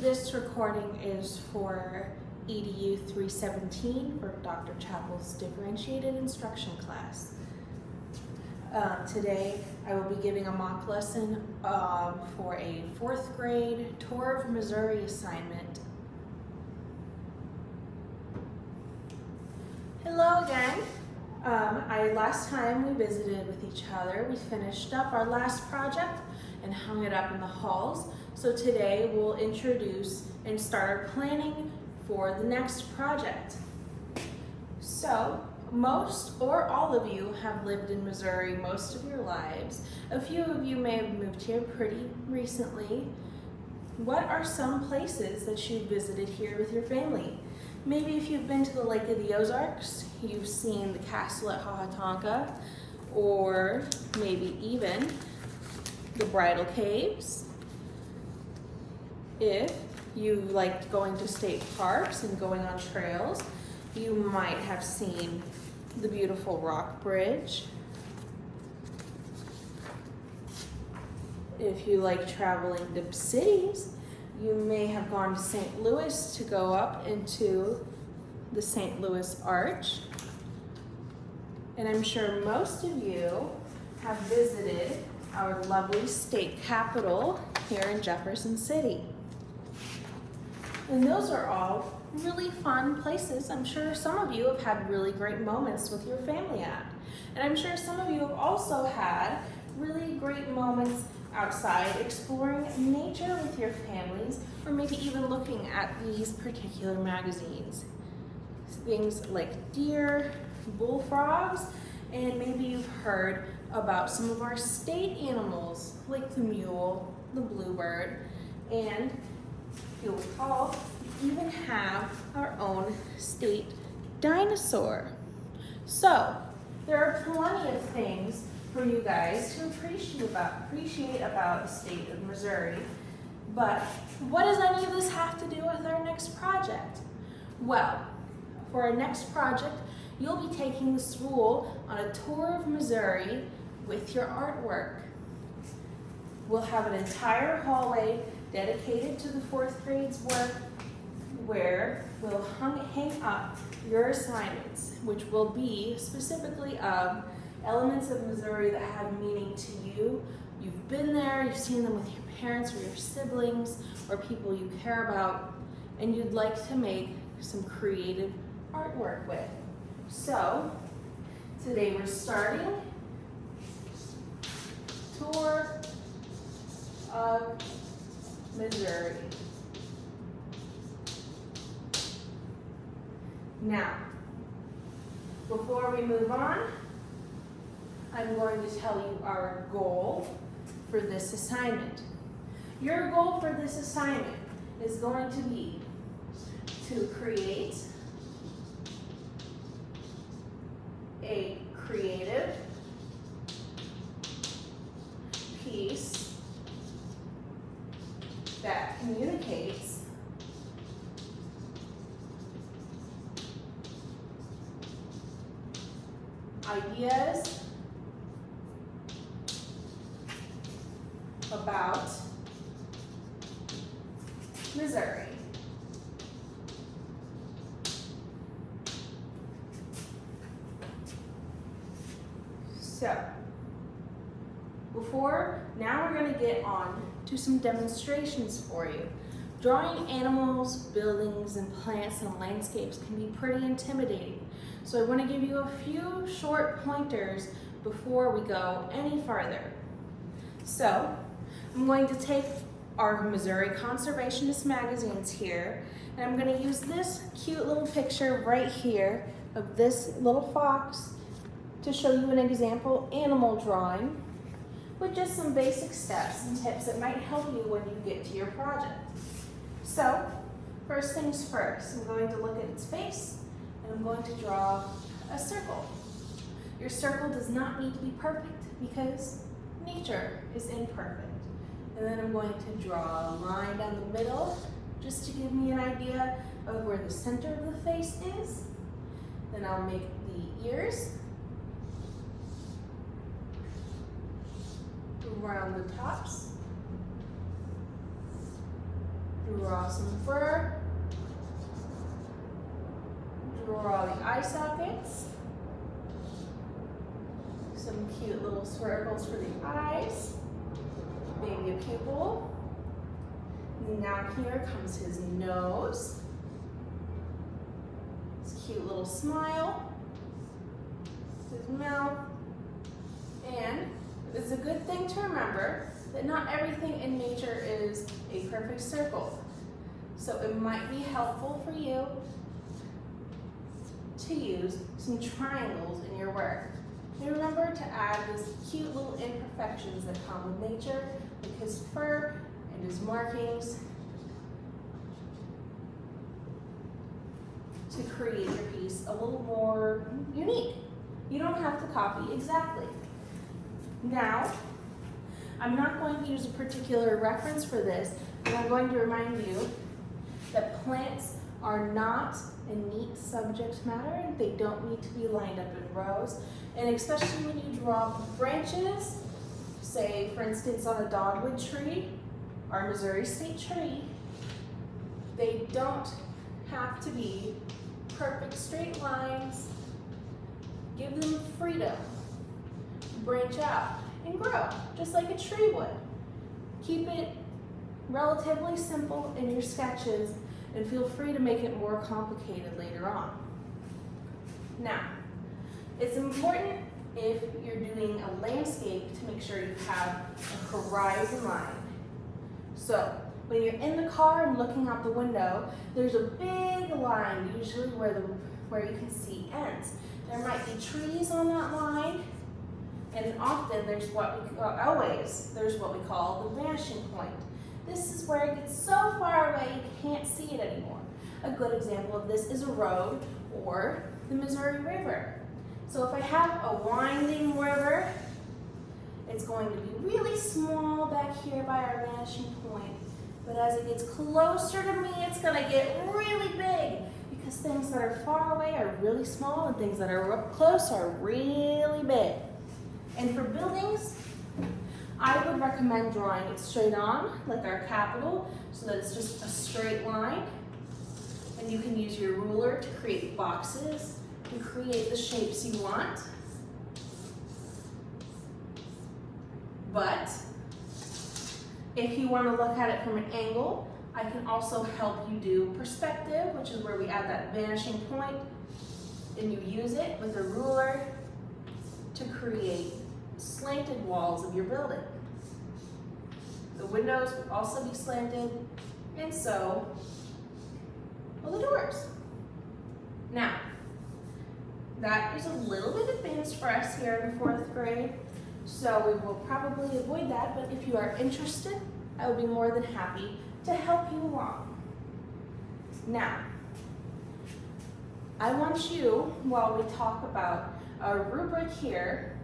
This recording is for EDU 317 for Dr. Chappell's differentiated instruction class. Today I will be giving a mock lesson for a 4th grade tour of Missouri assignment. Hello again. Last time we visited with each other, we finished up our last project and hung it up in the halls. So today we'll introduce and start our planning for the next project. So most or all of you have lived in Missouri most of your lives. A few of you may have moved here pretty recently. What are some places that you visited here with your family? Maybe if you've been to the Lake of the Ozarks, you've seen the castle at Hahatonka, or maybe even the Bridal Caves. If you liked going to state parks and going on trails, you might have seen the beautiful Rock Bridge. If you like traveling to cities, you may have gone to St. Louis to go up into the St. Louis Arch. And I'm sure most of you have visited our lovely state capitol here in Jefferson City. And those are all really fun places. I'm sure some of you have had really great moments with your family at. And I'm sure some of you have also had really great moments outside exploring nature with your families, or maybe even looking at these particular magazines. Things like deer, bullfrogs, and maybe you've heard about some of our state animals, like the mule, the bluebird, and if you'll recall, we even have our own state dinosaur. So there are plenty of things for you guys to appreciate about the state of Missouri. But what does any of this have to do with our next project? Well, for our next project, you'll be taking the school on a tour of Missouri with your artwork. We'll have an entire hallway dedicated to the 4th grade's work, where we'll hang up your assignments, which will be specifically of elements of Missouri that have meaning to you. You've been there, you've seen them with your parents or your siblings or people you care about, and you'd like to make some creative artwork with. So today we're starting tour of Missouri. Now, before we move on, I'm going to tell you our goal for this assignment. Your goal for this assignment is going to be to create a creative piece that communicates ideas about Missouri. So, now we're going to get on to some demonstrations for you. Drawing animals, buildings, and plants and landscapes can be pretty intimidating. So I want to give you a few short pointers before we go any farther. So I'm going to take our Missouri Conservationist magazines here, and I'm going to use this cute little picture right here of this little fox to show you an example animal drawing with just some basic steps and tips that might help you when you get to your project. So first things first, I'm going to look at its face and I'm going to draw a circle. Your circle does not need to be perfect because nature is imperfect. And then I'm going to draw a line down the middle just to give me an idea of where the center of the face is. Then I'll make the ears, around the tops, Draw some fur. Draw the eye sockets. Some cute little circles for the eyes. Maybe a pupil. Now here comes his nose. His cute little smile. His mouth. And it's a good thing to remember that not everything in nature is a perfect circle. So it might be helpful for you to use some triangles in your work. And remember to add those cute little imperfections that come with nature, like his fur and his markings, to create your piece a little more unique. You don't have to copy exactly. Now, I'm not going to use a particular reference for this, but I'm going to remind you that plants are not a neat subject matter. They don't need to be lined up in rows. And especially when you draw branches, say for instance on a dogwood tree, our Missouri state tree, they don't have to be perfect straight lines. Give them freedom to branch out and grow, just like a tree would. Keep it relatively simple in your sketches and feel free to make it more complicated later on. Now, it's important if you're doing a landscape to make sure you have a horizon line. So, when you're in the car and looking out the window, there's a big line, usually where you can see ends. There might be trees on that line, and often there's what we call the vanishing point. This is where it gets so far away you can't see it anymore. A good example of this is a road or the Missouri River. So if I have a winding river, it's going to be really small back here by our vanishing point. But as it gets closer to me, it's going to get really big, because things that are far away are really small and things that are up close are really big. And for buildings, I would recommend drawing it straight on, like our Capitol, so that it's just a straight line. And you can use your ruler to create boxes and create the shapes you want. But if you want to look at it from an angle, I can also help you do perspective, which is where we add that vanishing point, and you use it with a ruler to create slanted walls of your building. The windows will also be slanted, and so will the doors. Now, that is a little bit advanced for us here in the 4th grade, so we will probably avoid that, but if you are interested, I would be more than happy to help you along. Now, I want you, while we talk about our rubric here,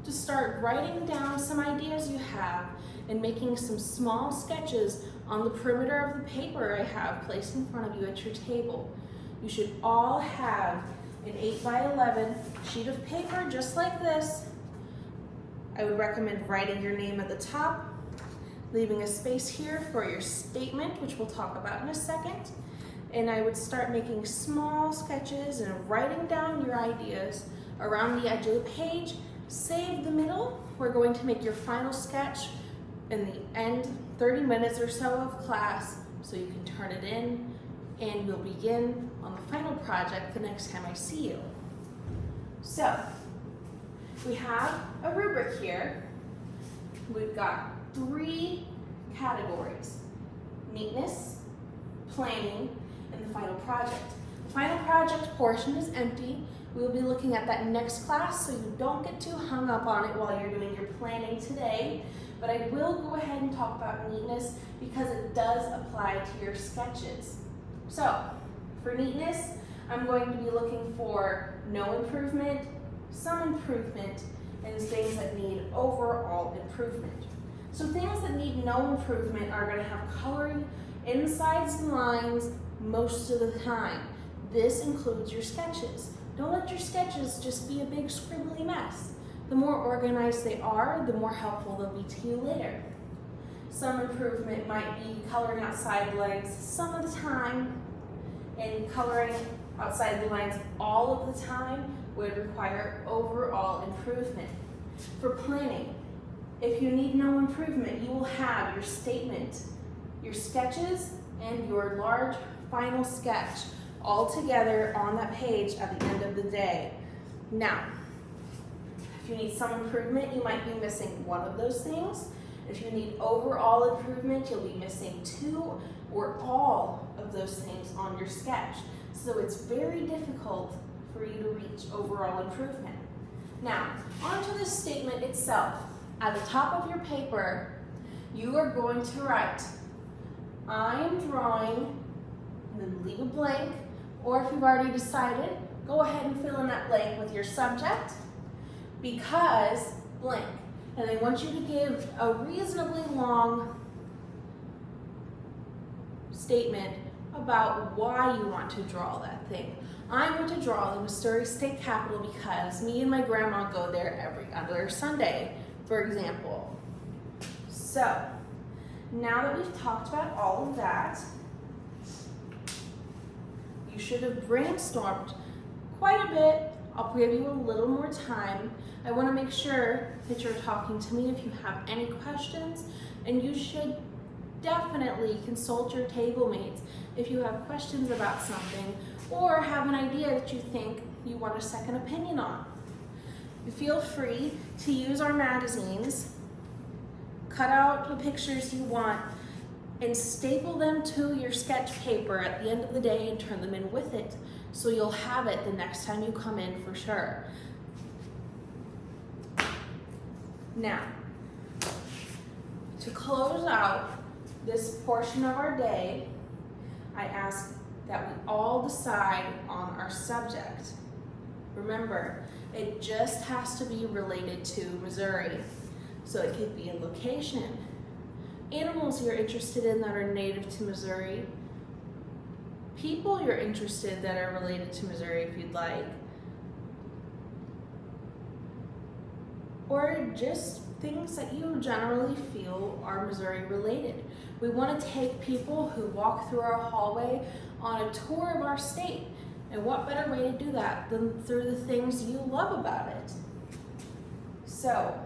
to start writing down some ideas you have and making some small sketches on the perimeter of the paper I have placed in front of you at your table. You should all have an 8 by 11 sheet of paper just like this. I would recommend writing your name at the top, leaving a space here for your statement, which we'll talk about in a second. And I would start making small sketches and writing down your ideas around the edge of the page. Save the middle. We're going to make your final sketch in the end, 30 minutes or so of class, so you can turn it in, and we'll begin on the final project the next time I see you. So, we have a rubric here. We've got 3 categories: neatness, planning, and the final project. The final project portion is empty. We will be looking at that next class, so you don't get too hung up on it while you're doing your planning today. But I will go ahead and talk about neatness because it does apply to your sketches. So, for neatness, I'm going to be looking for no improvement, some improvement, and things that need overall improvement. So things that need no improvement are going to have coloring insides and lines most of the time. This includes your sketches. Don't let your sketches just be a big scribbly mess. The more organized they are, the more helpful they'll be to you later. Some improvement might be coloring outside lines some of the time, and coloring outside the lines all of the time would require overall improvement. For planning, if you need no improvement, you will have your statement, your sketches, and your large final sketch all together on that page at the end of the day. Now, if you need some improvement, you might be missing one of those things. If you need overall improvement, you'll be missing two or all of those things on your sketch. So it's very difficult for you to reach overall improvement. Now, onto the statement itself. At the top of your paper, you are going to write, I'm drawing, and then leave a blank, or if you've already decided, go ahead and fill in that blank with your subject, because blank. And I want you to give a reasonably long statement about why you want to draw that thing. I want to draw the Missouri State Capitol because me and my grandma go there every other Sunday, for example. So, now that we've talked about all of that, you should have brainstormed quite a bit. I'll give you a little more time. I want to make sure that you're talking to me if you have any questions, and you should definitely consult your table mates if you have questions about something or have an idea that you think you want a second opinion on. Feel free to use our magazines, cut out the pictures you want, and staple them to your sketch paper at the end of the day and turn them in with it, so you'll have it the next time you come in for sure. Now, to close out this portion of our day, I ask that we all decide on our subject. Remember, it just has to be related to Missouri. So it could be a location, animals you're interested in that are native to Missouri, people you're interested that are related to Missouri if you'd like, or just things that you generally feel are Missouri related. We want to take people who walk through our hallway on a tour of our state. And what better way to do that than through the things you love about it? So,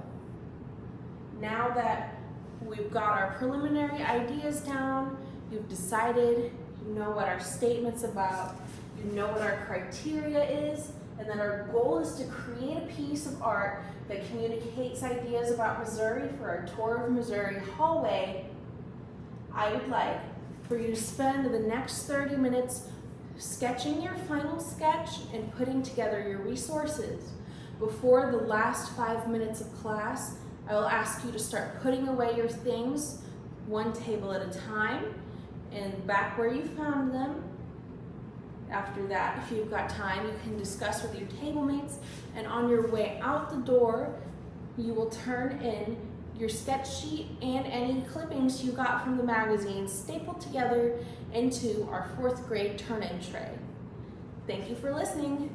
now that we've got our preliminary ideas down, you've decided, you know what our statement's about, you know what our criteria is, and then our goal is to create a piece of art that communicates ideas about Missouri for our Tour of Missouri hallway. I would like for you to spend the next 30 minutes sketching your final sketch and putting together your resources. Before the last 5 minutes of class, I will ask you to start putting away your things one table at a time and back where you found them. After that, if you've got time, you can discuss with your table mates, and on your way out the door, you will turn in your sketch sheet and any clippings you got from the magazine stapled together into our 4th grade turn-in tray. Thank you for listening.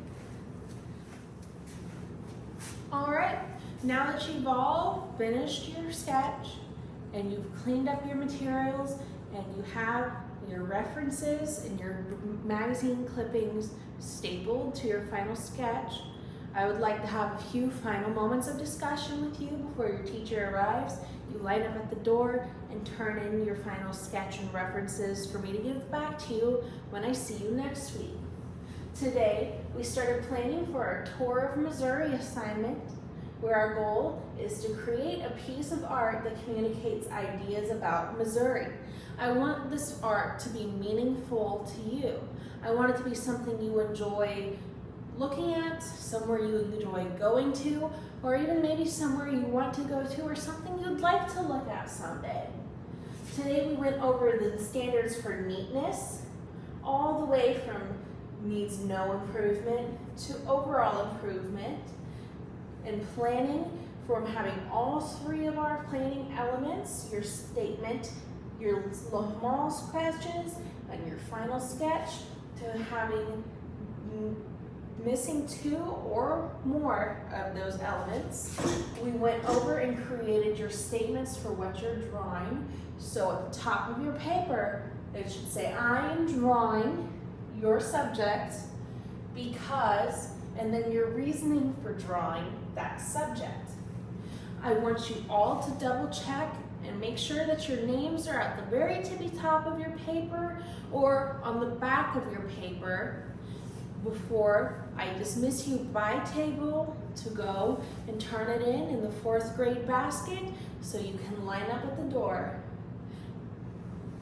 All right, now that you've all finished your sketch and you've cleaned up your materials and you have your references and your magazine clippings stapled to your final sketch, I would like to have a few final moments of discussion with you before your teacher arrives. You line up at the door and turn in your final sketch and references for me to give back to you when I see you next week. Today, we started planning for our Tour of Missouri assignment, where our goal is to create a piece of art that communicates ideas about Missouri. I want this art to be meaningful to you. I want it to be something you enjoy looking at, somewhere you enjoy going to, or even maybe somewhere you want to go to, or something you'd like to look at someday. Today we went over the standards for neatness, all the way from needs no improvement to overall improvement, and planning, from having all 3 of our planning elements, your statement, your small sketches, and your final sketch, to having missing 2 or more of those elements, we went over and created your statements for what you're drawing. So at the top of your paper, it should say, I am drawing your subject because, and then your reasoning for drawing that subject. I want you all to double check and make sure that your names are at the very tippy top of your paper or on the back of your paper before I dismiss you by table to go and turn it in the 4th grade basket so you can line up at the door.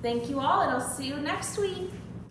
Thank you all, and I'll see you next week.